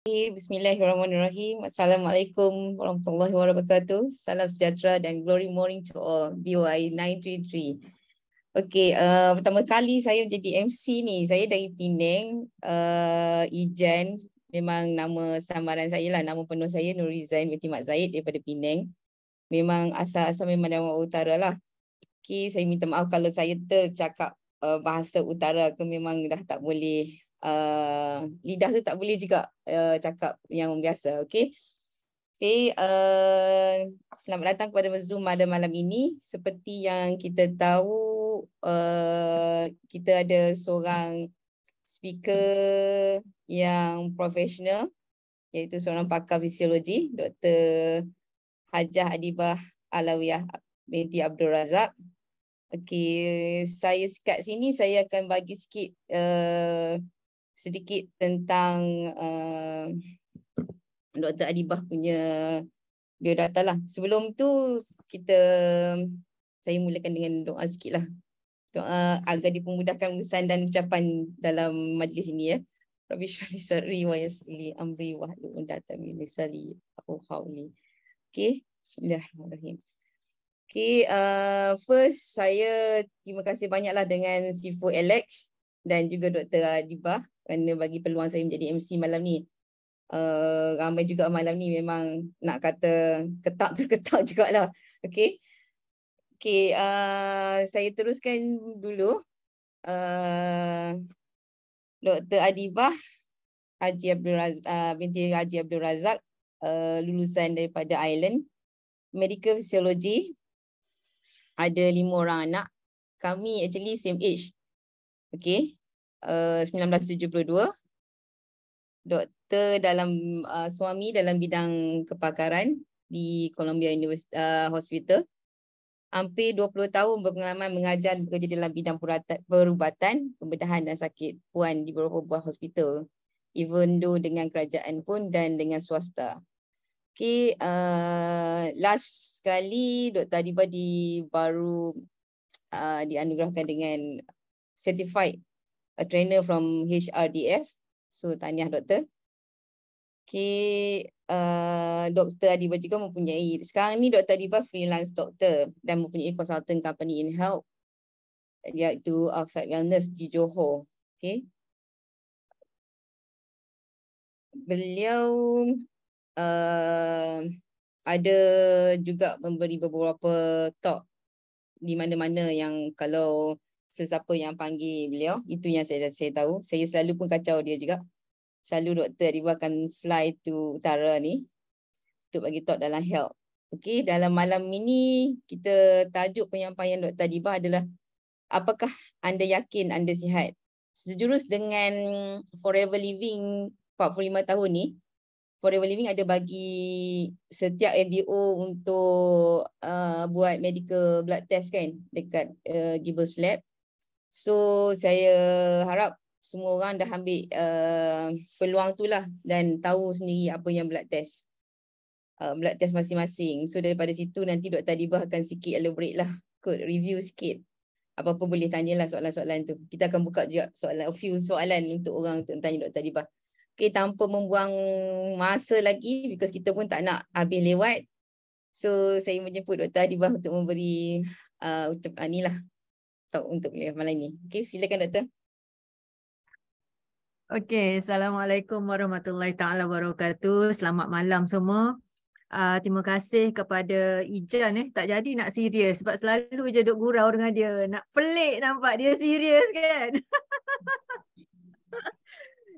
Bismillahirrahmanirrahim. Assalamualaikum warahmatullahi wabarakatuh. Salam sejahtera dan glory morning to all. BOI 933. Okey, pertama kali saya menjadi MC ni. Saya dari Penang, Ijan. Memang nama samaran saya lah. Nama penuh saya Nurizain binti Mat Zaid daripada Penang. Memang asal-asal memang dari utara lah. Okey, saya minta maaf kalau saya tercakap bahasa utara ke memang dah tak boleh. Lidah tu tak boleh juga cakap yang biasa. Okey. Okey, selamat datang kepada Zoom malam-malam ini. Seperti yang kita tahu, kita ada seorang speaker yang profesional, iaitu seorang pakar fisiologi, Dr. Hajah Adibah Alawiyah binti Abdul Razak. Okey, saya kat sini saya akan bagi sikit sedikit tentang Dr. Adibah punya biodata lah. Sebelum tu saya mulakan dengan doa sikit lah. Doa agar dipermudahkan urusan dan ucapan dalam majlis ini ya. Rabbi shrah li sadri wa yassir li amri wahlul 'uqdatam min lisani yafqahu qawli. Okey, bismillahirrahmanirrahim. Okey, first saya terima kasih banyaklah dengan Sifu Alex dan juga Dr. Adibah kerana bagi peluang saya menjadi MC malam ni. Ramai juga malam ni memang nak kata ketak tu ketak jugalah. Okey. Okey, saya teruskan dulu. Dr. Adibah binti Haji Abdul Razak, lulusan daripada Ireland, medical physiology. Ada 5 orang anak. Kami actually same age. Okey. 1972. Doktor dalam suami dalam bidang kepakaran di Columbia University Hospital. Hampir 20 tahun berpengalaman mengajar dan bekerja dalam bidang perubatan, pembedahan dan sakit puan di beberapa buah hospital. Even though dengan kerajaan pun dan dengan swasta. Okay, last sekali Dr. Adibah baru dianugerahkan dengan certified trainer from HRDF. So tahniah doktor. Okay, Dr. Adibah juga mempunyai, sekarang ni Dr. Adibah freelance doktor dan mempunyai consultant company in health, iaitu Fat Wellness di Johor. Okay. Beliau ada juga memberi beberapa talk di mana-mana yang kalau sesiapa yang panggil beliau, itu yang saya tahu. Saya selalu pun kacau dia juga. Selalu Dr. Adibah akan fly to utara ni untuk bagi talk dalam health. Okey, dalam malam ini kita tajuk penyampaian Dr. Adibah adalah apakah anda yakin anda sihat? Sejurus dengan Forever Living 45 tahun ni, Forever Living ada bagi setiap MBO untuk buat medical blood test kan dekat Gibber's Lab. So saya harap semua orang dah ambil peluang tu lah dan tahu sendiri apa yang blood test masing-masing. So daripada situ nanti Dr. Adibah akan sikit elaborate lah, review sikit. Apa-apa boleh tanyalah soalan-soalan tu. Kita akan buka juga a few soalan untuk orang untuk tanya Dr. Adibah. Okay, tanpa membuang masa lagi, because kita pun tak nak habis lewat. So, saya menjemput Dr. Adibah untuk memberi untuk malam ini. Okay, silakan Doktor. Okay, Assalamualaikum warahmatullahi taala wabarakatuh. Selamat malam semua. Terima kasih kepada Ijan. Tak jadi nak serius sebab selalu je duk gurau dengan dia. Nak pelik nampak dia serius kan.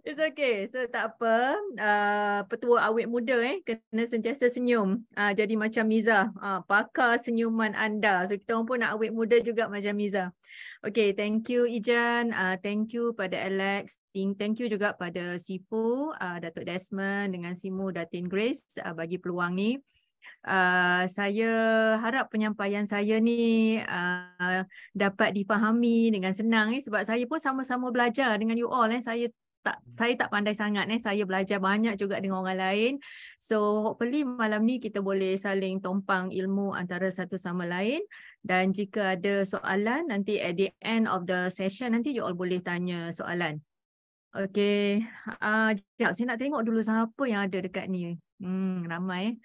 It's okay. So tak apa. Petua awet muda kena sentiasa senyum. Jadi macam Miza. Pakar senyuman anda. So kita orang pun nak awet muda juga macam Miza. Okay, thank you Ijan. Thank you pada Alex. Thank you juga pada Sifu, Datuk Desmond dengan Simu Datin Grace bagi peluang ni. Saya harap penyampaian saya ni dapat dipahami dengan senang sebab saya pun sama-sama belajar dengan you all. Saya tak pandai sangat saya belajar banyak juga dengan orang lain. So hopefully malam ni kita boleh saling tumpang ilmu antara satu sama lain, dan jika ada soalan nanti at the end of the session nanti you all boleh tanya soalan. Okey. Sekejap, saya nak tengok dulu siapa yang ada dekat ni. Ramai.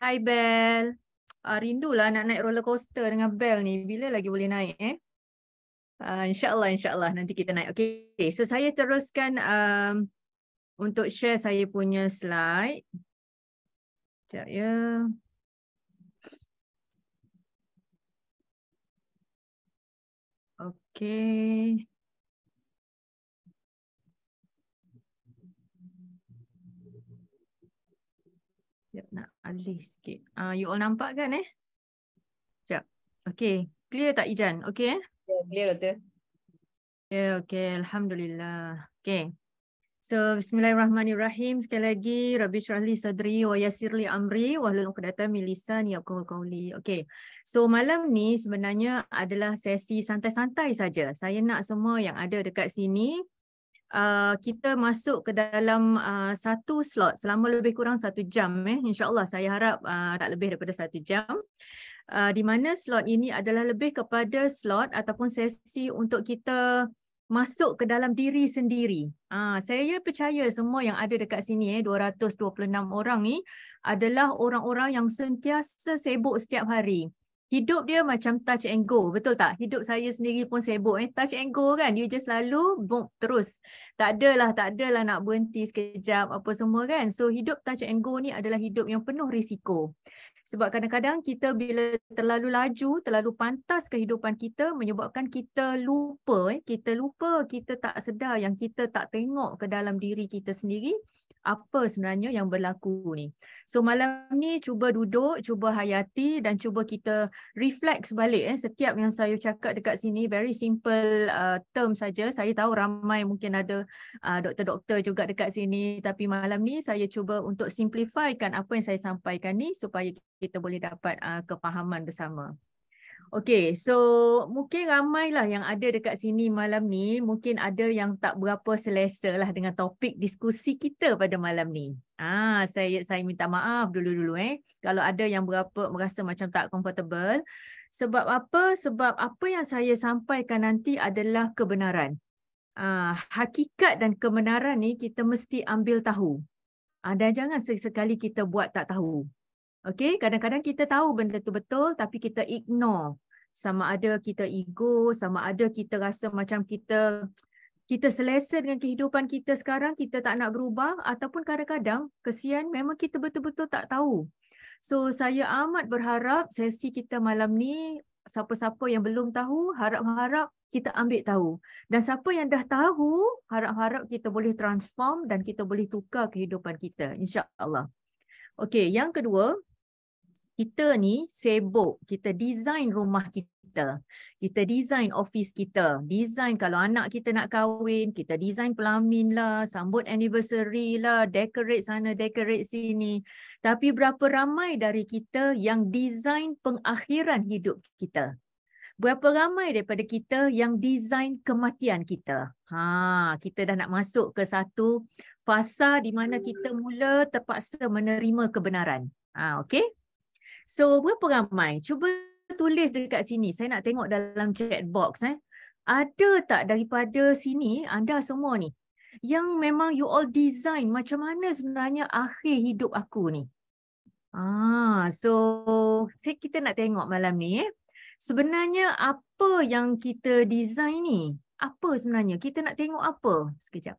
Hai Bel. Rindulah nak naik roller coaster dengan Bel ni. Bila lagi boleh naik InsyaAllah nanti kita naik. Okey, so saya teruskan untuk share saya punya slide. Sekejap ya. Okey. Sekejap nak alih sikit. You all nampak kan Sekejap. Okey, clear tak Ijan? Okey Clear Doktor. Ya, okey. Alhamdulillah. Okey. So, bismillahirrahmanirrahim. Sekali lagi, Rabbi syrah li sadri wa yassir li amri wahlul 'uqdatam min lisani yafqahu qawli. Okey. So, malam ni sebenarnya adalah sesi santai-santai saja. Saya nak semua yang ada dekat sini kita masuk ke dalam satu slot selama lebih kurang 1 jam. InsyaAllah saya harap tak lebih daripada 1 jam. Di mana slot ini adalah lebih kepada slot ataupun sesi untuk kita masuk ke dalam diri sendiri. Saya percaya semua yang ada dekat sini 226 orang ni adalah orang-orang yang sentiasa sibuk setiap hari. Hidup dia macam touch and go, betul tak? Hidup saya sendiri pun sibuk touch and go kan. You just selalu boom, terus. Tak adalah nak berhenti sekejap apa semua kan. So hidup touch and go ni adalah hidup yang penuh risiko. Sebab kadang-kadang kita bila terlalu laju, terlalu pantas kehidupan kita menyebabkan kita lupa, kita tak sedar yang kita tak tengok ke dalam diri kita sendiri apa sebenarnya yang berlaku ni. So malam ni cuba duduk, cuba hayati dan cuba kita reflect balik setiap yang saya cakap dekat sini, very simple term saja. Saya tahu ramai mungkin ada doktor-doktor juga dekat sini, tapi malam ni saya cuba untuk simplifykan apa yang saya sampaikan ni supaya kita boleh dapat kefahaman bersama. Okey, so mungkin ramailah yang ada dekat sini malam ni, mungkin ada yang tak berapa selesa lah dengan topik diskusi kita pada malam ni. Saya minta maaf dulu-dulu kalau ada yang merasa macam tak comfortable. Sebab apa? Sebab apa yang saya sampaikan nanti adalah kebenaran. Hakikat dan kebenaran ni kita mesti ambil tahu. Dan jangan sekali kita buat tak tahu. Okey, kadang-kadang kita tahu benda tu betul tapi kita ignore. Sama ada kita ego, sama ada kita rasa macam kita selesa dengan kehidupan kita sekarang, kita tak nak berubah, ataupun kadang-kadang kesian memang kita betul-betul tak tahu. So saya amat berharap sesi kita malam ni, siapa-siapa yang belum tahu, harap-harap kita ambil tahu. Dan siapa yang dah tahu, harap-harap kita boleh transform dan kita boleh tukar kehidupan kita, insya-Allah. Okey, yang kedua, kita ni sibuk, kita design rumah kita, kita design office kita, design kalau anak kita nak kahwin, kita design pelamin lah, sambut anniversary lah, decorate sana, decorate sini. Tapi berapa ramai dari kita yang design pengakhiran hidup kita? Berapa ramai daripada kita yang design kematian kita? Kita dah nak masuk ke satu fasa di mana kita mula terpaksa menerima kebenaran. Okey? So, berapa ramai? Cuba tulis dekat sini. Saya nak tengok dalam chat box. Ada tak daripada sini, anda semua ni, yang memang you all design macam mana sebenarnya akhir hidup aku ni? So, kita nak tengok malam ni. Sebenarnya apa yang kita design ni? Apa sebenarnya? Kita nak tengok apa? Sekejap.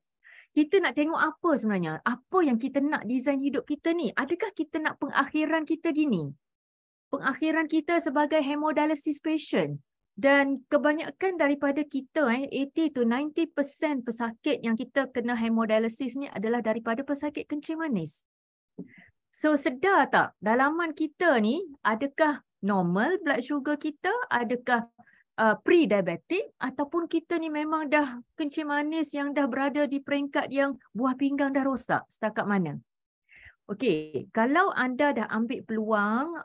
Kita nak tengok apa sebenarnya? Apa yang kita nak design hidup kita ni? Adakah kita nak pengakhiran kita gini? Pengakhiran kita sebagai hemodialysis patient. Dan kebanyakan daripada kita, 80 to 90% pesakit yang kita kena hemodialysis ni adalah daripada pesakit kencing manis. So sedar tak, dalaman kita ni adakah normal blood sugar kita, adakah pre-diabetic, ataupun kita ni memang dah kencing manis yang dah berada di peringkat yang buah pinggang dah rosak setakat mana? Okey, kalau anda dah ambil peluang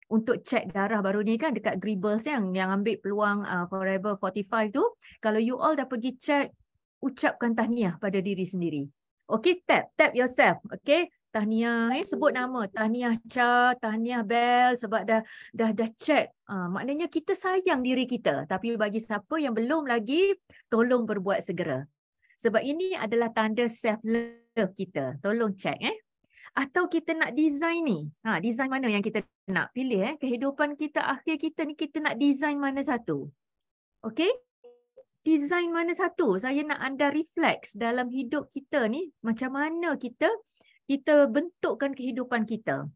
untuk cek darah baru ni kan dekat Gribbles yang ambil peluang Forever 45 tu, kalau you all dah pergi cek, ucapkan tahniah pada diri sendiri. Okey, tap yourself. Okey, tahniah, sebut nama, tahniah Cha, tahniah Bel sebab dah cek. Maknanya kita sayang diri kita. Tapi bagi siapa yang belum lagi, tolong berbuat segera. Sebab ini adalah tanda self-love kita. Tolong check Atau kita nak design ni. Design mana yang kita nak pilih kehidupan kita, akhir kita ni kita nak design mana satu. Okey? Design mana satu? Saya nak anda reflect dalam hidup kita ni macam mana kita bentukkan kehidupan kita.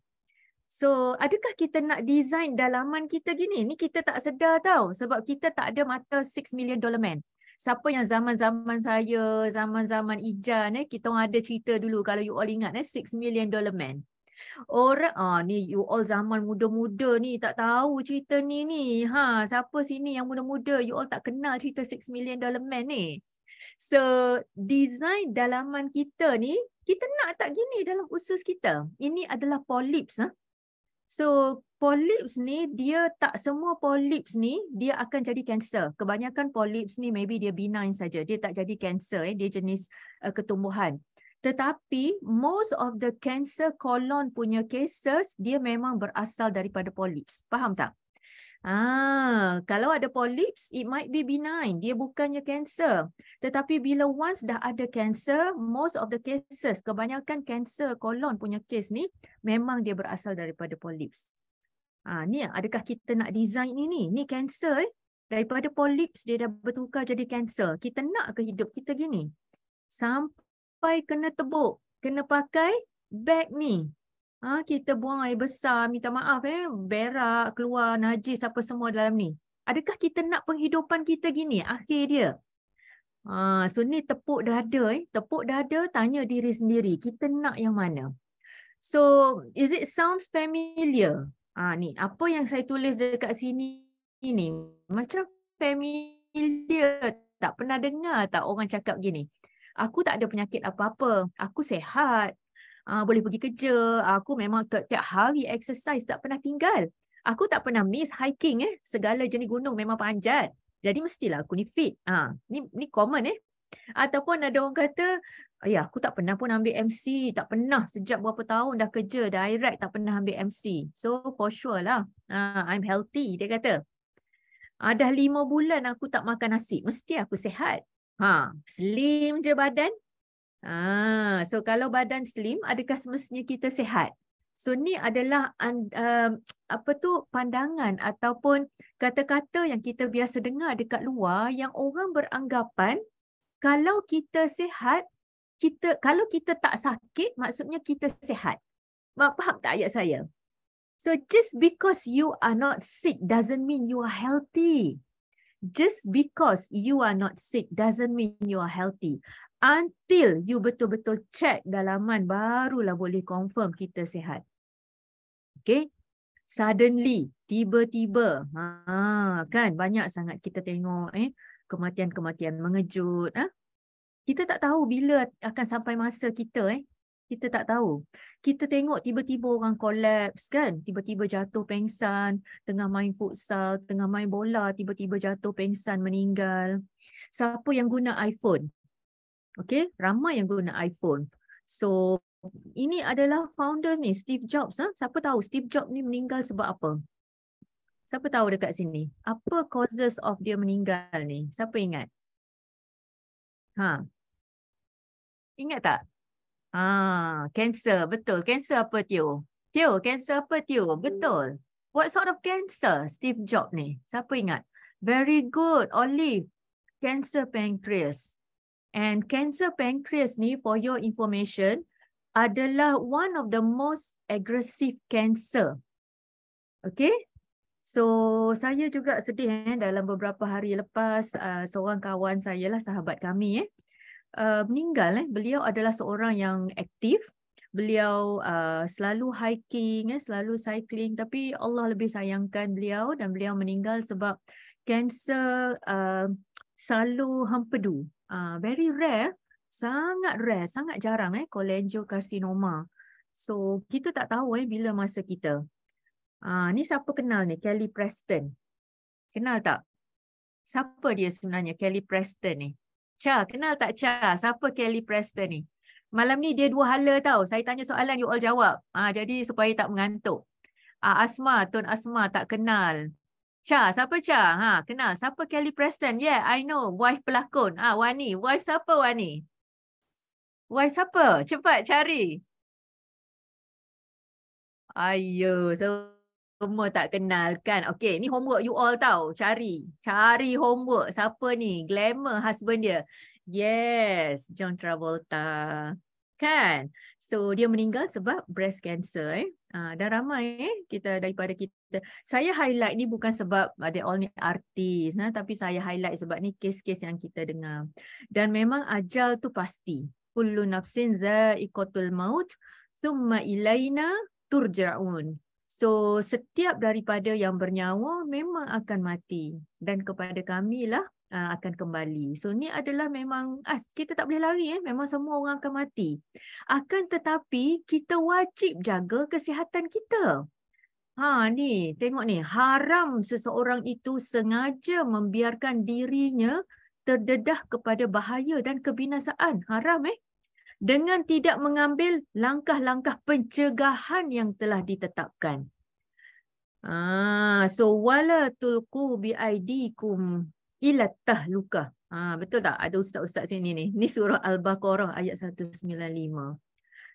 So, adakah kita nak design dalaman kita gini? Ni kita tak sedar tau sebab kita tak ada mata $6 million man. Siapa yang zaman-zaman saya, zaman-zaman Ijan kita orang ada cerita dulu kalau you all ingat $6 million man. Orang ni you all zaman muda-muda ni tak tahu cerita ni. Siapa sini yang muda-muda you all tak kenal cerita $6 million man ni. So design dalaman kita ni kita nak tak gini dalam usus kita. Ini adalah polyps So polyps ni dia tak semua polyps ni dia akan jadi kanser. Kebanyakan polyps ni maybe dia benign saja. Dia tak jadi kanser dia jenis ketumbuhan. Tetapi most of the cancer colon punya cases dia memang berasal daripada polyps. Faham tak? Kalau ada polyps, it might be benign. Dia bukannya cancer. Tetapi bila once dah ada cancer, most of the cases, kebanyakan cancer colon punya case ni memang dia berasal daripada polyps. Ni adakah kita nak design ini? Ni cancer daripada polyps dia dah bertukar jadi cancer. Kita nak ke hidup kita gini? Sampai kena tebuk, kena pakai bag ni. Kita buang air besar, minta maaf berak, keluar, najis apa semua dalam ni. Adakah kita nak penghidupan kita gini akhir dia? So ni tepuk dada, tepuk dada tanya diri sendiri, kita nak yang mana? So is it sounds familiar? Ni apa yang saya tulis dekat sini ni macam familiar, tak pernah dengar tak orang cakap gini. Aku tak ada penyakit apa-apa, aku sihat. Boleh pergi kerja, aku memang tiap hari exercise, tak pernah tinggal. Aku tak pernah miss hiking segala jenis gunung memang panjat. Jadi mestilah aku ni fit. Ni common Ataupun ada orang kata, ya aku tak pernah pun ambil MC, tak pernah sejak berapa tahun dah kerja direct tak pernah ambil MC. So for sure lah, I'm healthy dia kata. Dah 5 bulan aku tak makan nasi, mesti aku sihat. Slim je badan. So kalau badan slim, adakah semestinya kita sihat? So ni adalah pandangan ataupun kata-kata yang kita biasa dengar dekat luar yang orang beranggapan kalau kita sihat, kalau kita tak sakit, maksudnya kita sihat. Faham tak ayat saya? So just because you are not sick doesn't mean you are healthy. Just because you are not sick doesn't mean you are healthy. Until you betul-betul check dalaman, barulah boleh confirm kita sihat. Okay? Suddenly, tiba-tiba, kan banyak sangat kita tengok kematian-kematian mengejut. Kita tak tahu bila akan sampai masa kita. Kita tak tahu. Kita tengok tiba-tiba orang collapse kan. Tiba-tiba jatuh pengsan, tengah main futsal, tengah main bola, tiba-tiba jatuh pengsan, meninggal. Siapa yang guna iPhone? Okay, ramai yang guna iPhone. So, ini adalah founder ni, Steve Jobs. Siapa tahu Steve Jobs ni meninggal sebab apa? Siapa tahu dekat sini? Apa causes of dia meninggal ni? Siapa ingat? Ingat tak? Cancer. Betul. Cancer apa Tio? Tio, cancer apa Tio? Betul. What sort of cancer Steve Jobs ni? Siapa ingat? Very good, Olive. Cancer pancreas. And cancer pancreas ni, for your information, adalah one of the most aggressive cancer. Okay? So, saya juga sedih dalam beberapa hari lepas, seorang kawan saya lah, sahabat kami meninggal. Beliau adalah seorang yang aktif. Beliau selalu hiking, selalu cycling. Tapi Allah lebih sayangkan beliau dan beliau meninggal sebab kanser selalu hempedu. Very rare, sangat rare, sangat jarang cholangiocarcinoma. So kita tak tahu bila masa kita. Ni siapa kenal ni? Kelly Preston. Kenal tak? Siapa dia sebenarnya Kelly Preston ni? Cha, kenal tak Cha? Siapa Kelly Preston ni? Malam ni dia 2 hala tau. Saya tanya soalan, you all jawab. Jadi supaya tak mengantuk. Asma, Tun Asma tak kenal. Cha, siapa Cha? Ha, kenal. Siapa Kelly Preston? Yeah, I know. Wife pelakon. Wani. Wife siapa Wani? Wife siapa? Cepat cari. Ayo, semua tak kenal kan? Okay, ni homework you all tau. Cari. Cari homework. Siapa ni? Glamour husband dia. Yes, John Travolta. Kan? So, dia meninggal sebab breast cancer. Dan ramai kita daripada kita. Saya highlight ni bukan sebab ada all ni artis. Tapi saya highlight sebab ni kes-kes yang kita dengar. Dan memang ajal tu pasti. Kullu nafsin za'iqatul maut. Thumma ilaina turja'un. So, setiap daripada yang bernyawa memang akan mati. Dan kepada kamilah akan kembali. So, ni adalah memang, kita tak boleh lari. Memang semua orang akan mati. Akan tetapi, kita wajib jaga kesihatan kita. Ni, tengok ni. Haram seseorang itu sengaja membiarkan dirinya terdedah kepada bahaya dan kebinasaan. Haram dengan tidak mengambil langkah-langkah pencegahan yang telah ditetapkan. So wala tulqu biaidikum ila tahluka. Betul tak? Ada ustaz-ustaz sini ni. Ni surah Al-Baqarah ayat 195.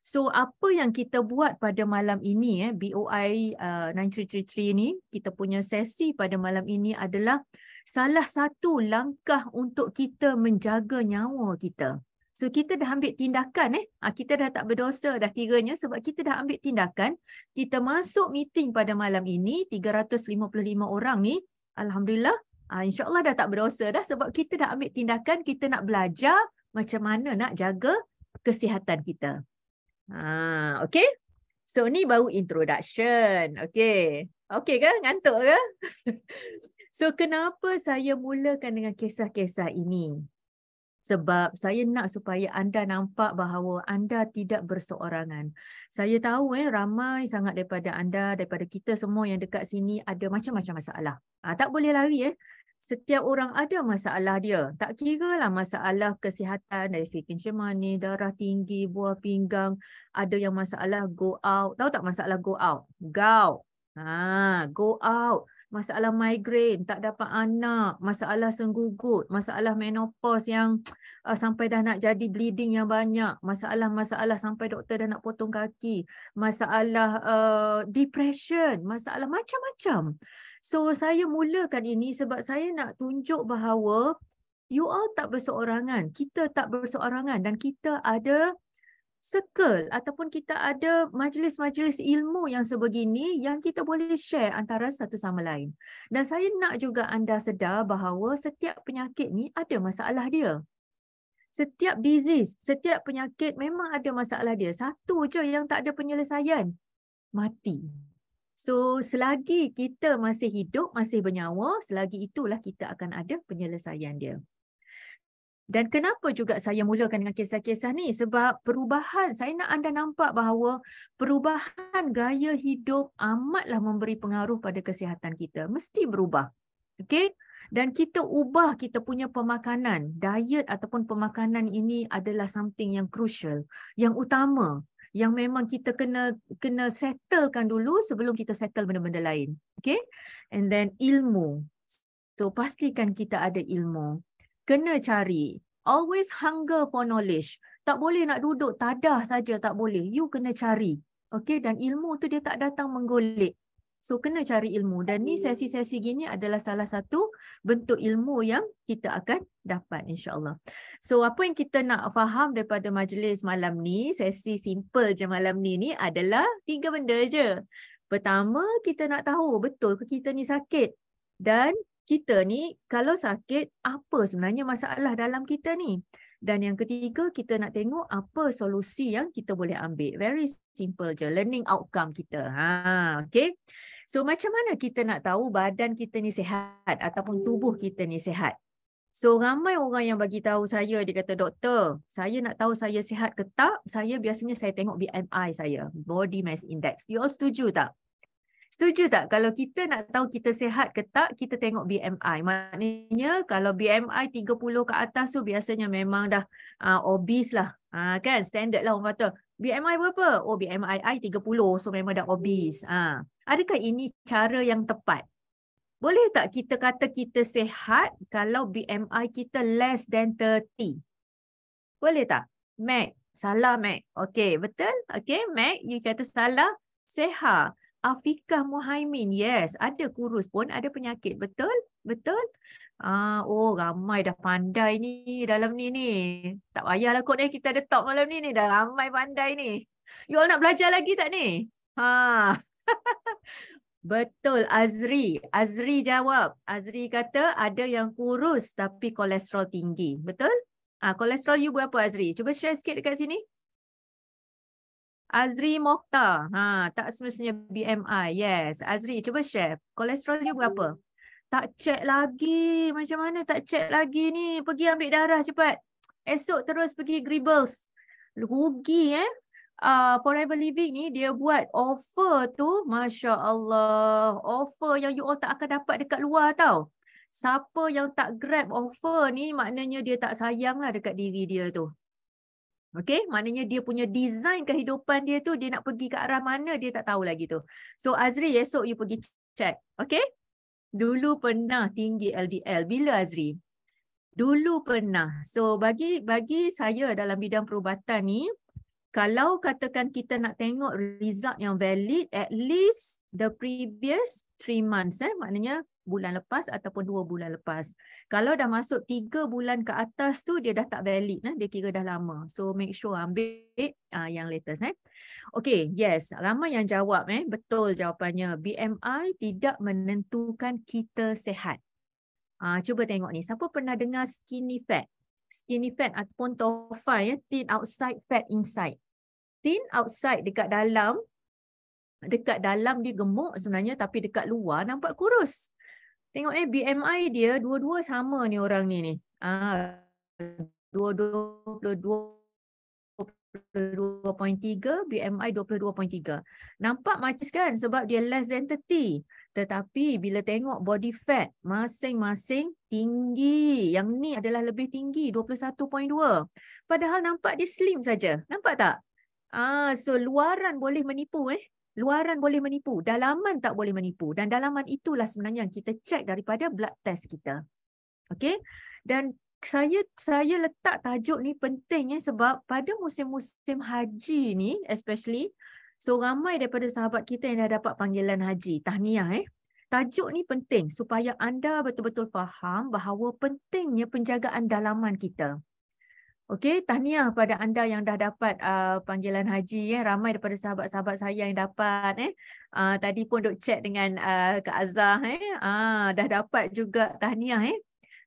So apa yang kita buat pada malam ini BOI 9333 ni, kita punya sesi pada malam ini adalah salah satu langkah untuk kita menjaga nyawa kita. So kita dah ambil tindakan kita dah tak berdosa dah kiranya sebab kita dah ambil tindakan. Kita masuk meeting pada malam ini 355 orang ni, alhamdulillah, insya-Allah dah tak berdosa dah sebab kita dah ambil tindakan, kita nak belajar macam mana nak jaga kesihatan kita. Okay. So ni baru introduction. Okay. Okay ke? Ngantuk ke? So kenapa saya mulakan dengan kisah-kisah ini? Sebab saya nak supaya anda nampak bahawa anda tidak berseorangan. Saya tahu ramai sangat daripada anda, daripada kita semua yang dekat sini ada macam-macam masalah. Tak boleh lari Setiap orang ada masalah dia. Tak kira lah masalah kesihatan dari segi kencing manis, darah tinggi, buah pinggang. Ada yang masalah go out. Tahu tak masalah go out? Gout. Go out. Masalah migraine, tak dapat anak, masalah senggugut, masalah menopause yang sampai dah nak jadi bleeding yang banyak, masalah-masalah sampai doktor dah nak potong kaki, masalah depression, masalah macam-macam. So saya mulakan ini sebab saya nak tunjuk bahawa you all tak berseorangan, kita tak berseorangan dan kita ada circle ataupun kita ada majlis-majlis ilmu yang sebegini yang kita boleh share antara satu sama lain. Dan saya nak juga anda sedar bahawa setiap penyakit ni ada masalah dia. Setiap disease, setiap penyakit memang ada masalah dia. Satu je yang tak ada penyelesaian, mati. So selagi kita masih hidup, masih bernyawa, selagi itulah kita akan ada penyelesaian dia. Dan kenapa juga saya mulakan dengan kisah-kisah ni? Sebab perubahan, saya nak anda nampak bahawa perubahan gaya hidup amatlah memberi pengaruh pada kesihatan kita. Mesti berubah. Okay? Dan kita ubah kita punya pemakanan. Diet ataupun pemakanan ini adalah something yang crucial, yang utama. Yang memang kita kena settlekan dulu sebelum kita settle benda-benda lain. Okay? And then ilmu. So pastikan kita ada ilmu. Kena cari. Always hunger for knowledge. Tak boleh nak duduk tadah saja, tak boleh. You kena cari. Okay? Dan ilmu tu dia tak datang menggolek. So kena cari ilmu. Dan ni sesi-sesi gini adalah salah satu bentuk ilmu yang kita akan dapat insya-Allah. So apa yang kita nak faham daripada majlis malam ni, sesi simple je malam ni adalah 3 benda je. Pertama, kita nak tahu betul ke kita ni sakit. Dan kita ni kalau sakit, apa sebenarnya masalah dalam kita ni. Dan yang ketiga, kita nak tengok apa solusi yang kita boleh ambil. Very simple je, learning outcome kita. Okay. So macam mana kita nak tahu badan kita ni sihat ataupun tubuh kita ni sihat? So ramai orang yang bagi tahu saya, dia kata, doktor, saya nak tahu saya sihat ke tak, saya biasanya saya tengok BMI saya, Body Mass Index. You all setuju tak? Setuju tak? Kalau kita nak tahu kita sihat ke tak, kita tengok BMI. Maknanya kalau BMI 30 ke atas tu biasanya memang dah obese lah. Kan? Standard lah orang kata. BMI berapa? Oh, BMI I 30. So memang dah obese. Adakah ini cara yang tepat? Boleh tak kita kata kita sihat kalau BMI kita less than 30? Boleh tak? Mac, salah Mac. Okey, betul? Okey, Mac, you kata salah. Seha. Afikah Muhaimin, yes. Ada kurus pun, ada penyakit. Betul? Betul? Oh, ramai dah pandai ni dalam ni. Tak payahlah kot ni, kita ada talk malam ni. Dah ramai pandai ni. You all nak belajar lagi tak ni? Ha. Betul, Azri. Azri jawab. Azri kata ada yang kurus tapi kolesterol tinggi. Betul? Kolesterol you berapa, Azri? Cuba share sikit dekat sini. Azri Mokhtar. Tak semestinya BMI. Yes. Azri, cuba share. Kolesterol you berapa? Tak check lagi. Macam mana tak check lagi ni? Pergi ambil darah cepat. Esok terus pergi Gribbles. Rugi Forever Living ni dia buat offer tu, Masya Allah. Offer yang you all tak akan dapat dekat luar tau. Siapa yang tak grab offer ni, maknanya dia tak sayang lah dekat diri dia tu. Okay, maknanya dia punya design kehidupan dia tu, dia nak pergi ke arah mana, dia tak tahu lagi tu. So Azri, esok you pergi check. Okay? Dulu pernah tinggi LDL. Bila, Azri? Dulu pernah. So bagi saya dalam bidang perubatan ni, kalau katakan kita nak tengok result yang valid, at least the previous 3 months. Maknanya bulan lepas ataupun 2 bulan lepas. Kalau dah masuk 3 bulan ke atas tu, dia dah tak valid. Dia kira dah lama. So make sure ambil yang latest. Okay, yes. Ramai yang jawab. Betul jawapannya. BMI tidak menentukan kita sehat. Cuba tengok ni. Siapa pernah dengar skinny fat? Skinny fat ataupun TOFI, thin outside, fat inside. Thin outside dekat dalam dia gemuk sebenarnya, tapi dekat luar nampak kurus. Tengok BMI dia dua-dua sama ni orang ni. 22.3, BMI 22.3. Nampak macam kan sebab dia less than 30. Tetapi bila tengok body fat masing-masing tinggi. Yang ni adalah lebih tinggi 21.2. Padahal nampak dia slim saja. Nampak tak? So luaran boleh menipu Luaran boleh menipu, dalaman tak boleh menipu. Dan dalaman itulah sebenarnya yang kita cek daripada blood test kita. Okey? Dan saya letak tajuk ni penting sebab pada musim-musim haji ni especially, so ramai daripada sahabat kita yang dah dapat panggilan haji, tahniah Tajuk ni penting supaya anda betul-betul faham bahawa pentingnya penjagaan dalaman kita. Okey, tahniah pada anda yang dah dapat panggilan haji. Ramai daripada sahabat-sahabat saya yang dapat. Tadi pun duk chat dengan Kak Azhar. Dah dapat juga, tahniah.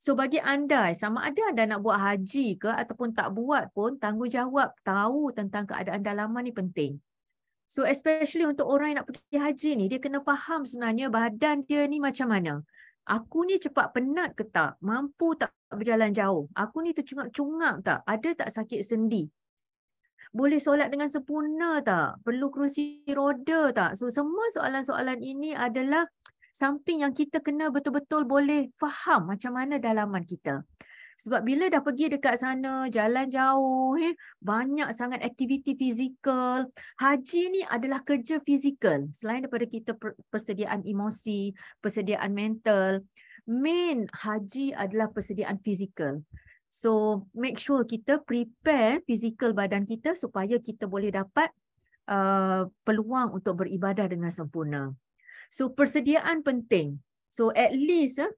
So bagi anda, sama ada anda nak buat haji ke ataupun tak buat pun, tanggungjawab tahu tentang keadaan dalaman ni penting. So especially untuk orang yang nak pergi haji ni, dia kena faham sebenarnya badan dia ni macam mana. Aku ni cepat penat ke tak? Mampu tak berjalan jauh? Aku ni tercungap-cungap tak? Ada tak sakit sendi? Boleh solat dengan sempurna tak? Perlu kerusi roda tak? So semua soalan-soalan ini adalah something yang kita kena betul-betul boleh faham macam mana dalaman kita. Sebab bila dah pergi dekat sana, jalan jauh, banyak sangat aktiviti fizikal. Haji ni adalah kerja fizikal. Selain daripada kita persediaan emosi, persediaan mental, main haji adalah persediaan fizikal. So make sure kita prepare fizikal badan kita supaya kita boleh dapat peluang untuk beribadah dengan sempurna. So persediaan penting. So at least 3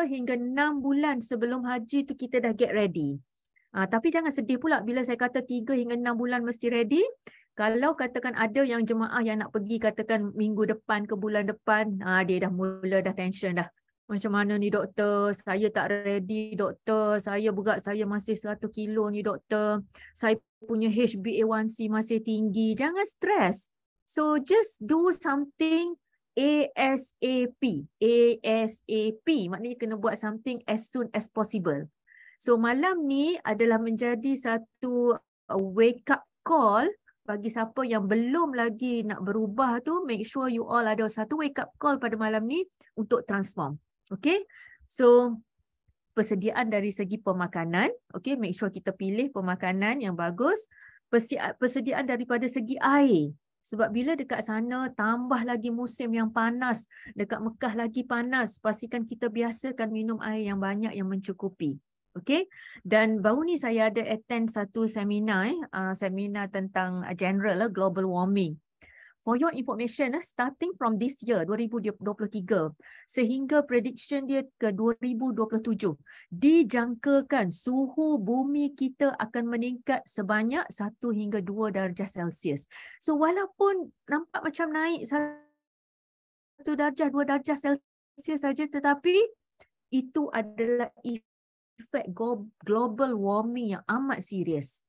hingga 6 bulan sebelum haji tu kita dah get ready. Tapi jangan sedih pula bila saya kata 3 hingga 6 bulan mesti ready. Kalau katakan ada yang jemaah yang nak pergi katakan minggu depan ke bulan depan, dia dah mula dah tension dah. Macam mana ni doktor, saya tak ready doktor, saya berat saya masih 100 kilo ni doktor, saya punya HbA1c masih tinggi. Jangan stres. So just do something ASAP. ASAP maknanya kena buat something as soon as possible. So malam ni adalah menjadi satu wake up call bagi siapa yang belum lagi nak berubah tu. Make sure you all ada satu wake up call pada malam ni untuk transform. Okay. So persediaan dari segi pemakanan. Okay. Make sure kita pilih pemakanan yang bagus. Persediaan daripada segi air. Sebab bila dekat sana tambah lagi musim yang panas, dekat Mekah lagi panas, pastikan kita biasakan minum air yang banyak yang mencukupi. Okay, dan baru ni saya ada attend satu seminar, seminar tentang general global warming. For your information, starting from this year 2023 sehingga prediction dia ke 2027, dijangkakan suhu bumi kita akan meningkat sebanyak 1 hingga 2 darjah Celsius. So walaupun nampak macam naik 1 darjah, 2 darjah Celsius saja, tetapi itu adalah efek global warming yang amat serius.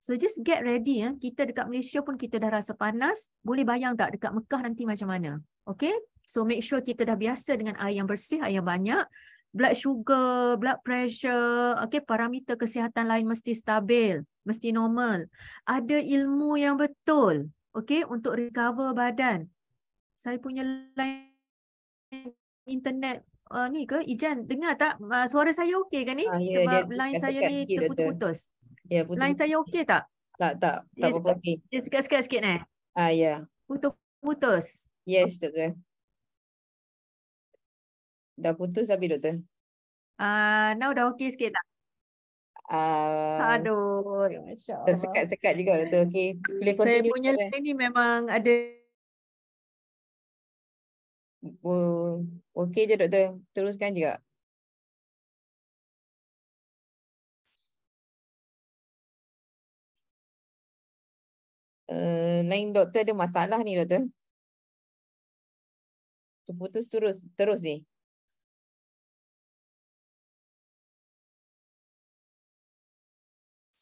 So just get ready. Kita dekat Malaysia pun kita dah rasa panas. Boleh bayang tak dekat Mekah nanti macam mana? Okay. So make sure kita dah biasa dengan air yang bersih, air yang banyak. Blood sugar, blood pressure, okay, parameter kesihatan lain mesti stabil, mesti normal. Ada ilmu yang betul, okay, untuk recover badan. Saya punya line internet ni ke Ijan, dengar tak suara saya okey kan ni? Ya, Sebab dia line saya ni sikit, terputus-putus. Ya, Line saya okey tak? Tak apa-apa okey. Dia sekat-sekat sikit ni. Ya. Putus-putus. Yes, doktor. Dah putus tapi doktor. Now dah okey sikit tak? Aduh, Masya Allah. Sekat-sekat juga doktor. Okey, boleh Saya continue. punya line ni memang ada. Okey je doktor. Teruskan juga. Line doktor ada masalah ni doktor. Terputus terus ni.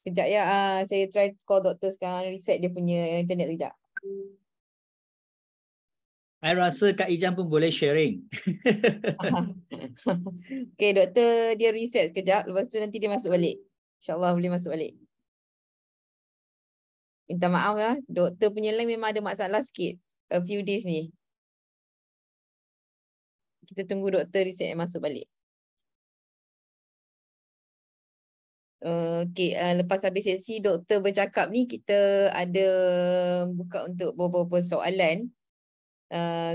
Kejap ya, saya try call doktor sekarang, reset dia punya internet sekejap. I rasa Kak Ijan pun boleh sharing. Okay, doktor dia reset sekejap, lepas tu nanti dia masuk balik. InsyaAllah boleh masuk balik. Minta maaf ya, doktor punya line memang ada masalah sikit. A few days ni. Kita tunggu doktor reset masuk balik. Okay, lepas habis sesi doktor bercakap ni, kita ada buka untuk beberapa soalan.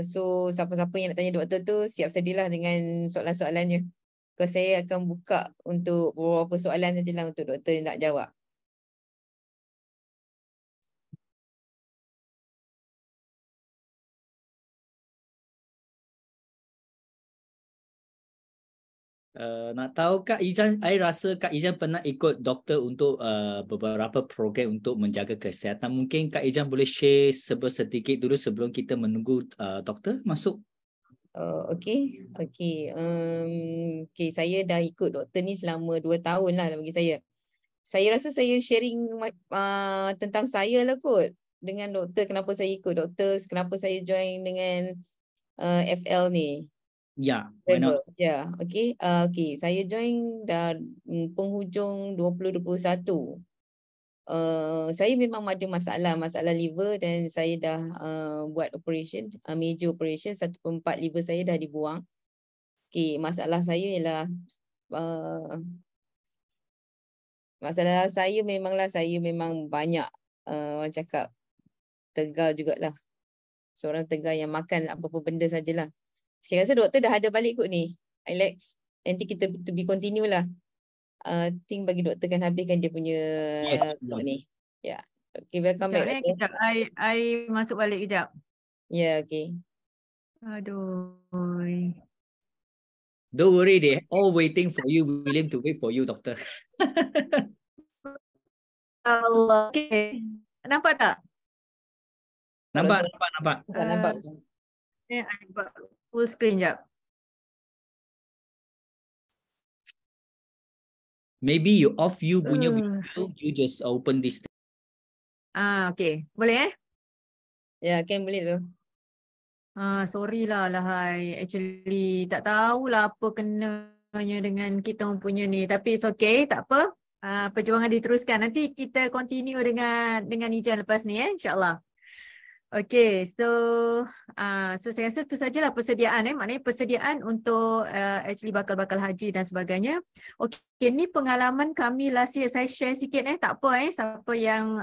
So siapa-siapa yang nak tanya doktor tu siap sedialah dengan soalan-soalannya. Saya akan buka untuk beberapa soalan sajalah untuk doktor nak jawab. Nak tahu Kak Ijan, I rasa Kak Ijan pernah ikut doktor untuk beberapa program untuk menjaga kesihatan. Mungkin Kak Ijan boleh share sedikit dulu sebelum kita menunggu doktor masuk. Okay. Saya dah ikut doktor ni selama 2 tahun lah bagi saya. Saya rasa saya sharing tentang saya lah kot dengan doktor, kenapa saya ikut doktor, kenapa saya join dengan FL ni. Ya, why not? Ya, okay. Saya join dah penghujung 2021. Saya memang ada masalah liver dan saya dah buat operation, major operation, 1/4 liver saya dah dibuang. Okay, masalah saya ialah saya memang banyak orang cakap tegar jugalah. Seorang tegar yang makan apa-apa benda sajalah. Saya rasa doktor dah ada balik kot ni. Alex, nanti kita to be continue lah. Think bagi doktor kan habiskan dia punya ni. Ya. Okay, welcome back doktor. Kejap, I masuk balik kejap. Ya, okay. Aduh. Don't worry, they all waiting for you, willing to wait for you, doktor. Allah. Okay. Nampak tak? Nampak. Nampak. I buat full screen jap. Maybe you off you punya video, you just open this. Okay. Boleh Ya, kan boleh tu. Sorry lah Lahai. Actually tak tahulah apa kenanya dengan kita punya ni. Tapi it's okay, tak apa. Perjuangan diteruskan. Nanti kita continue dengan Ijan lepas ni insyaAllah. Okay, so saya rasa itu sajalah persediaan. Maknanya persediaan untuk actually bakal haji dan sebagainya. Okay, ni pengalaman kami last year. Saya share sikit tak apa siapa yang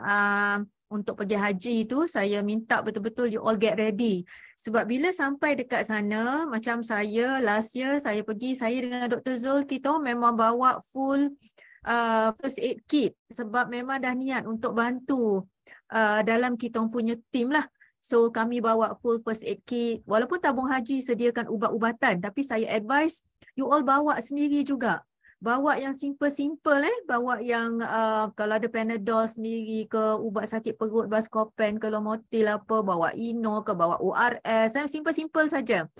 untuk pergi haji tu, saya minta betul-betul you all get ready. Sebab bila sampai dekat sana, macam saya last year saya pergi, saya dengan Dr. Zul, kita memang bawa full first aid kit sebab memang dah niat untuk bantu dalam kita punya team lah. So kami bawa full first aid kit. Walaupun tabung haji sediakan ubat-ubatan, tapi saya advise you all bawa sendiri juga. Bawa yang simple-simple bawa yang kalau ada Panadol sendiri ke, ubat sakit perut, Buscopan ke, Lomotil apa, bawa Ino ke, bawa ORS, simple-simple saja.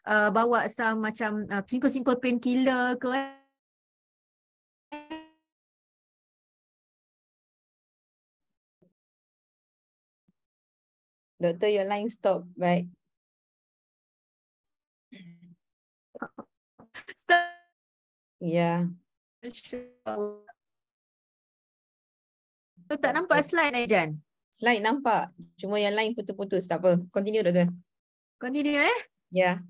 Bawa some macam simple-simple painkiller ke. Doktor, your line stop. Baik. Start. Ya. Tak nampak slide Jan? Slide nampak. Cuma yang lain putus-putus. Tak apa. Continue, Doktor. Continue Ya.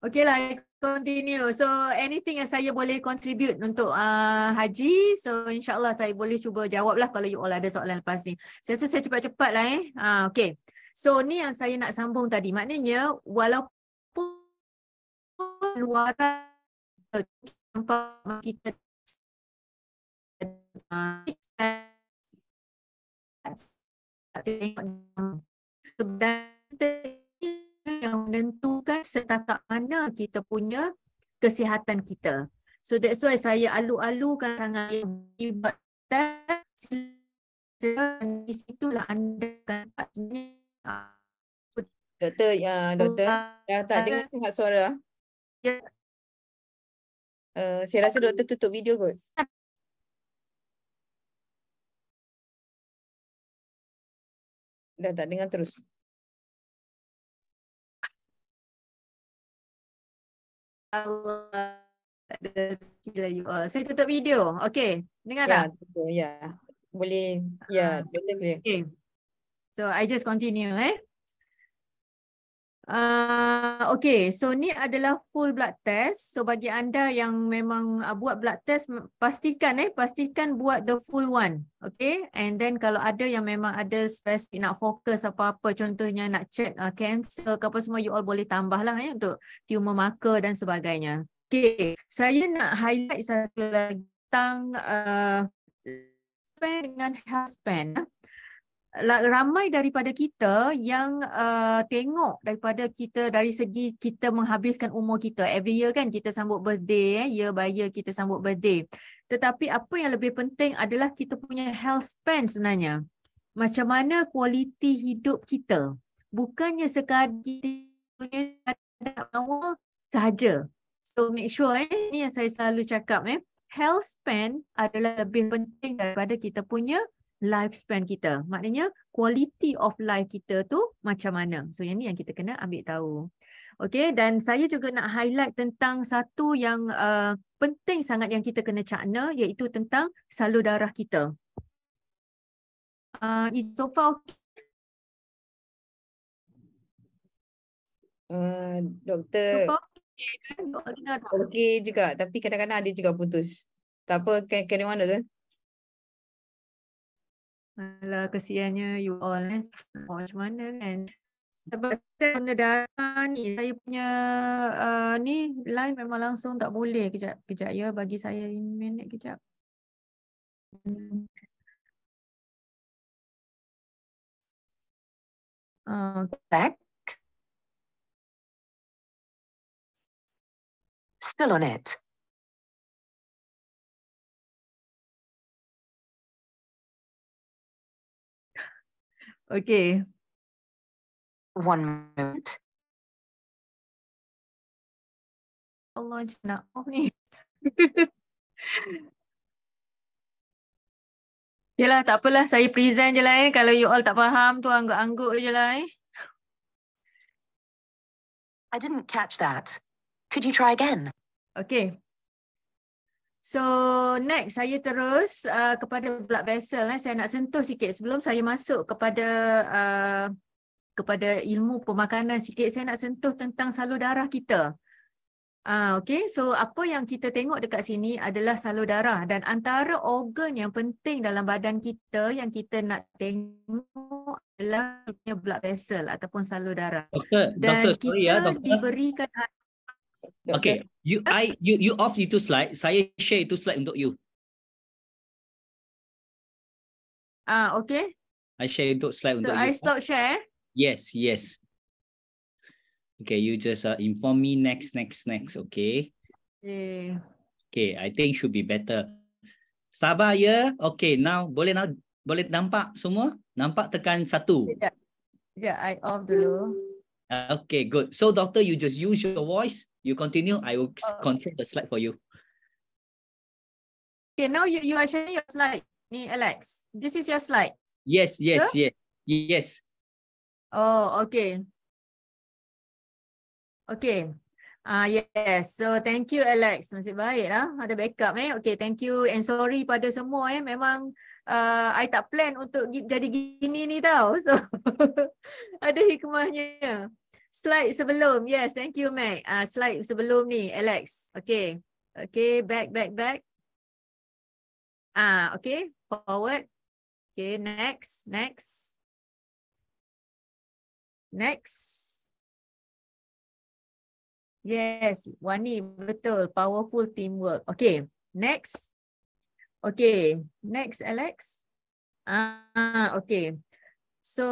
Okay lah, continue. So anything yang saya boleh contribute untuk haji, so insyaAllah saya boleh cuba jawab lah kalau you all ada soalan lepas ni. Saya rasa saya cepat-cepat lah okay. So ni yang saya nak sambung tadi. Maknanya walaupun luaran kita sebenarnya yang menentukan setakat mana kita punya kesihatan kita. So that's why saya alu-alukan sangat ibadat di situlah anda kan Doktor, Doktor, dah tak dengar sangat suara. Ya. Saya rasa Doktor tutup video kot. Dah tak dengar terus. Allah ada skill you all. Saya tutup video. Okay. Dengar tak? Ya. Boleh. Ya, Doktor clear. Okay. So I just continue okay, so ni adalah full blood test. So bagi anda yang memang buat blood test, pastikan buat the full one. Okay, and then kalau ada yang memang ada spesifik nak fokus apa-apa, contohnya nak check cancer ke apa semua, you all boleh tambah lah untuk tumor marker dan sebagainya. Okay, saya nak highlight satu lagi tentang dengan health span. Ramai daripada kita yang tengok daripada kita dari segi kita menghabiskan umur kita. Every year kan kita sambut birthday, year by year kita sambut birthday. Tetapi apa yang lebih penting adalah kita punya health span sebenarnya. Macam mana kualiti hidup kita. Bukannya sekadar kita awal sahaja. So make sure ni yang saya selalu cakap health span adalah lebih penting daripada kita punya lifespan kita. Maknanya quality of life kita tu macam mana. So yang ni yang kita kena ambil tahu. Okay, dan saya juga nak highlight tentang satu yang penting sangat yang kita kena cakna, iaitu tentang salur darah kita. So far Doktor, okay juga, tapi kadang-kadang ada juga putus. Tak apa, carry on Doktor. Alah, kesiannya you all macam mana kan. Sebab saya guna data ni, saya punya ni line memang langsung tak boleh. Kejap ya, bagi saya 5 minit kejap. Back. Still on it. Okay. 1 moment. Allah nak off ni. Yelah, tak apalah. Saya present je lah Kalau you all tak faham tu, angguk-angguk je lah I didn't catch that. Could you try again? Okay. So next saya terus kepada blood vessel. Saya nak sentuh sikit sebelum saya masuk kepada ilmu pemakanan sikit. Saya nak sentuh tentang salur darah kita. Okey, so apa yang kita tengok dekat sini adalah salur darah dan antara organ yang penting dalam badan kita yang kita nak tengok adalah blood vessel ataupun salur darah. Doktor, Dan sorry ya, kita doktor. diberikan Okay, you off itu slide, saya share itu slide untuk you. okey. I share untuk slide So untuk I you. stop share. Yes. Okay, you just inform me next, okay? Okay, I think should be better. Sabar ya. Okay, now boleh nampak semua? Nampak tekan 1. Sekejap, I off dulu. Okay, good. So doctor, you just use your voice. You continue. I will control the slide for you. Okay, now you are sharing your slide. Ni Alex, this is your slide. Yes. Oh, okay. Okay. Yes. So thank you Alex. Nasib baik lah. Ada backup Okay, thank you and sorry pada semua Memang I tak plan untuk jadi gini ni tau. So ada hikmahnya. Slide sebelum. Yes, thank you Mac. Slide sebelum ni Alex. Okay. Okay, back. Okay, forward. Okay, next. Yes, Wani, betul. Powerful teamwork. Okay, next. Okay, next Alex. Okay. So,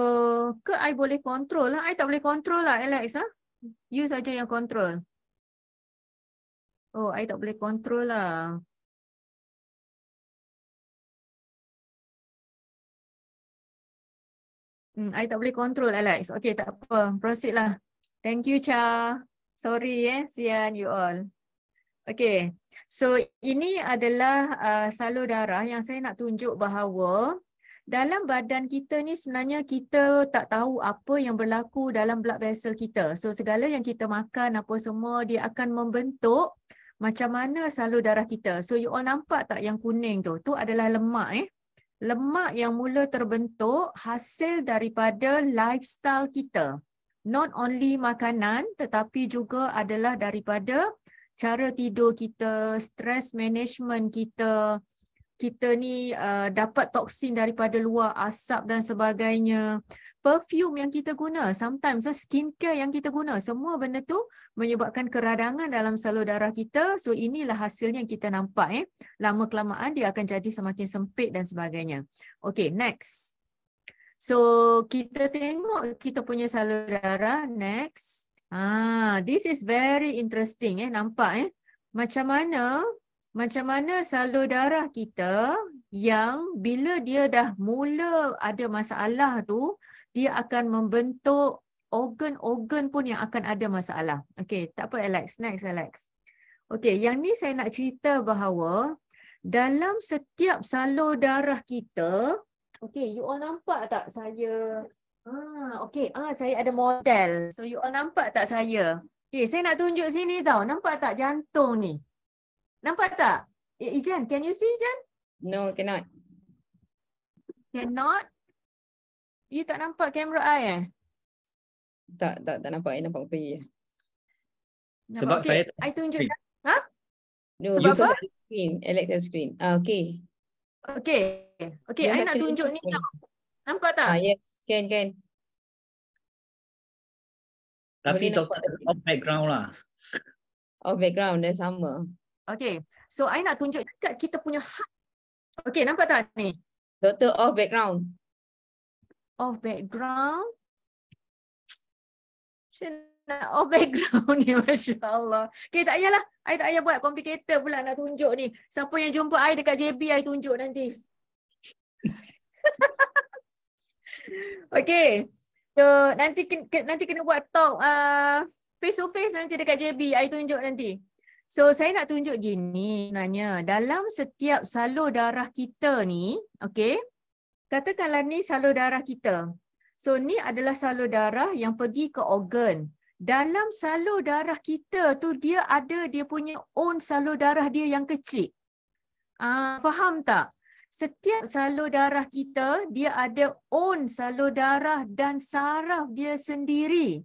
ke I boleh control lah? I tak boleh control lah Alex. You saja yang control. Oh, I tak boleh control lah. I tak boleh control Alex. Okay, tak apa. Proceed lah. Thank you Cha. Sorry sian you all. Okay, so ini adalah salur darah yang saya nak tunjuk bahawa dalam badan kita ni sebenarnya kita tak tahu apa yang berlaku dalam blood vessel kita. So segala yang kita makan apa semua dia akan membentuk macam mana salur darah kita. So you all nampak tak yang kuning tu? Tu adalah lemak Lemak yang mula terbentuk hasil daripada lifestyle kita. Not only makanan tetapi juga adalah daripada cara tidur kita, stress management kita. Kita ni dapat toksin daripada luar, asap dan sebagainya. Perfume yang kita guna, sometimes skincare yang kita guna, semua benda tu menyebabkan keradangan dalam salur darah kita. So inilah hasilnya yang kita nampak Lama-kelamaan dia akan jadi semakin sempit dan sebagainya. Okay, next. So kita tengok kita punya salur darah. Next. This is very interesting nampak Macam mana salur darah kita yang bila dia dah mula ada masalah tu, dia akan membentuk organ-organ pun yang akan ada masalah. Okay, tak apa Alex. Next Alex. Okay, yang ni saya nak cerita bahawa dalam setiap salur darah kita, okay, you all nampak tak saya? Okay, saya ada model. So you all nampak tak saya? Okay, saya nak tunjuk sini tau. Nampak tak jantung ni? Nampak tak? Ijan, can you see Ijan? No, cannot. Cannot? You tak nampak kamera I Tak nampak. I nampak muka you je. Sebab okay. saya I tunjuk. No, Sebab because apa? ada screen. Alex ada screen. Okay. Okay, I nak tunjuk ni tau. Nampak tak? Yes, can. tapi Boleh doktor off background lah. Off background dah sama. Okay, so I nak tunjuk dekat kita punya okay, nampak tak ni? Doktor off background. Off background. Macam nak off background ni, Masya Allah. Okay, tak payahlah. I tak payah buat complicated pula nak tunjuk ni. Siapa yang jumpa I dekat JB, I tunjuk nanti. Okay. So, nanti kena buat talk face to face nanti dekat JB. I tunjuk nanti. So, saya nak tunjuk gini sebenarnya. Dalam setiap salur darah kita ni, okay. Katakanlah ni salur darah kita. So, ni adalah salur darah yang pergi ke organ. Dalam salur darah kita tu dia ada dia punya own salur darah dia yang kecil. Faham tak? Setiap salur darah kita dia ada own salur darah dan saraf dia sendiri.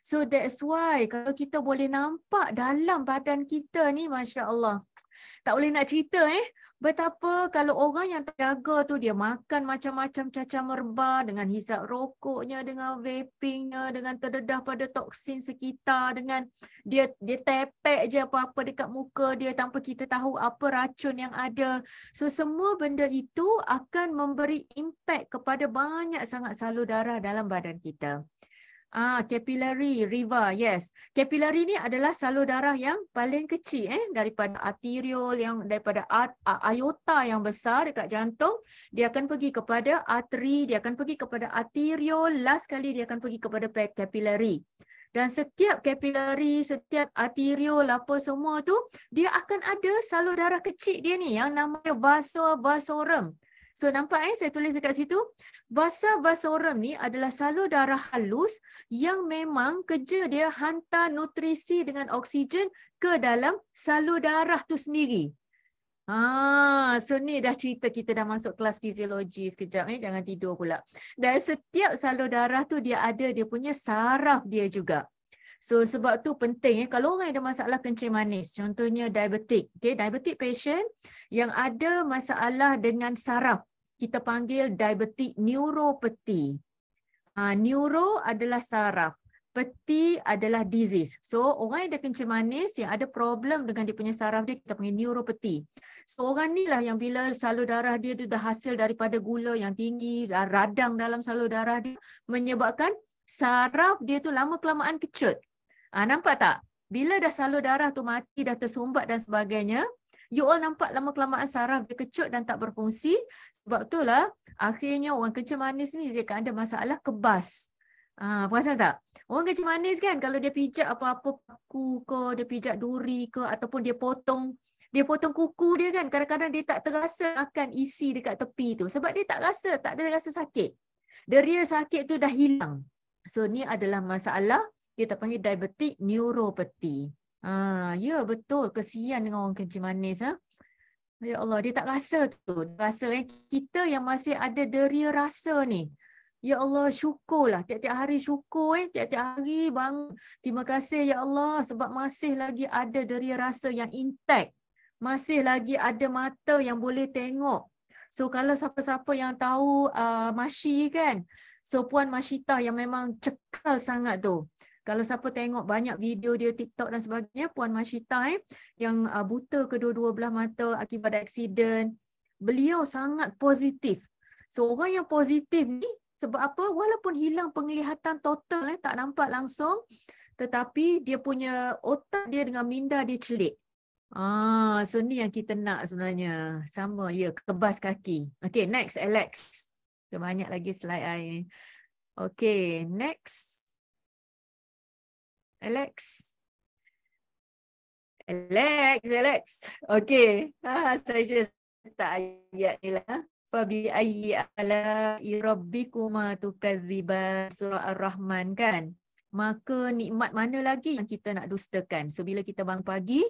So that's why kalau kita boleh nampak dalam badan kita ni, Masya Allah. Tak boleh nak cerita betapa kalau orang yang terjaga tu dia makan macam-macam cacah merba dengan hisap rokoknya, dengan vapingnya, dengan terdedah pada toksin sekitar, dengan dia tepek je apa-apa dekat muka dia tanpa kita tahu apa racun yang ada. So semua benda itu akan memberi impact kepada banyak sangat salur darah dalam badan kita. Capillary river, yes. Capillary ni adalah salur darah yang paling kecil daripada arteriol, yang daripada aorta yang besar dekat jantung, dia akan pergi kepada arteri, dia akan pergi kepada arteriol, last kali dia akan pergi kepada capillary. Dan setiap capillary, setiap arteriol apa semua tu, dia akan ada salur darah kecil dia ni yang namanya vasa vasorum. So nampak saya tulis dekat situ, vasa vasorum ni adalah salur darah halus yang memang kerja dia hantar nutrisi dengan oksigen ke dalam salur darah tu sendiri. So ni dah cerita, kita dah masuk kelas fiziologi sekejap jangan tidur pula. Dan setiap salur darah tu dia ada dia punya saraf dia juga. So sebab tu penting kalau orang ada masalah kencing manis, contohnya diabetik, diabetic patient yang ada masalah dengan saraf, kita panggil diabetic neuropathy. Neuro adalah saraf, peti adalah disease. So orang yang ada kencing manis yang ada problem dengan dia punya saraf dia, kita panggil neuropathy. So orang ni lah yang bila salur darah dia tu dah hasil daripada gula yang tinggi, radang dalam salur darah dia, menyebabkan saraf dia tu lama kelamaan kecut. Nampak tak? Bila dah salur darah tu mati, dah tersumbat dan sebagainya, you all nampak lama kelamaan saraf dia kecut dan tak berfungsi. Sebab itulah akhirnya orang kencing manis ni dia akan ada masalah kebas. Perasan tak? Orang kencing manis kan kalau dia pijak apa-apa paku ke, dia pijak duri ke, ataupun dia potong kuku dia kan, kadang-kadang dia tak terasa akan isi dekat tepi tu. Sebab dia tak ada rasa sakit. Deria sakit tu dah hilang. So ni adalah masalah kita panggil diabetic neuropathy. Ya betul, kesian dengan orang kencing manis. Ya Allah, dia tak rasa tu. Dia rasa kita yang masih ada deria rasa ni. Ya Allah, syukurlah. Tiap-tiap hari syukur. Tiap-tiap hari bang. Terima kasih ya Allah sebab masih lagi ada deria rasa yang intact. Masih lagi ada mata yang boleh tengok. So kalau siapa-siapa yang tahu Mashi kan. So Puan Mashita yang memang cekal sangat tu. Kalau siapa tengok banyak video dia TikTok dan sebagainya, Puan Mashita yang buta kedua-dua belah mata akibat aksiden, beliau sangat positif. So orang yang positif ni sebab apa? Walaupun hilang penglihatan total, tak nampak langsung, tetapi dia punya otak dia dengan minda dia celik. So ni yang kita nak sebenarnya. Sama, ya, kebas kaki. Okay, next Alex. Banyak lagi slide I. Okay, next. Alex. Okay. Saya letak ayat ni lah. Fabi ayyi ala'i rabbikuma tukadziban, surah Ar-Rahman kan. Maka nikmat mana lagi yang kita nak dustakan? So bila kita bangun pagi,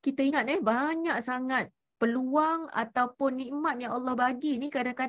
kita ingat banyak sangat peluang ataupun nikmat yang Allah bagi ni kadang-kadang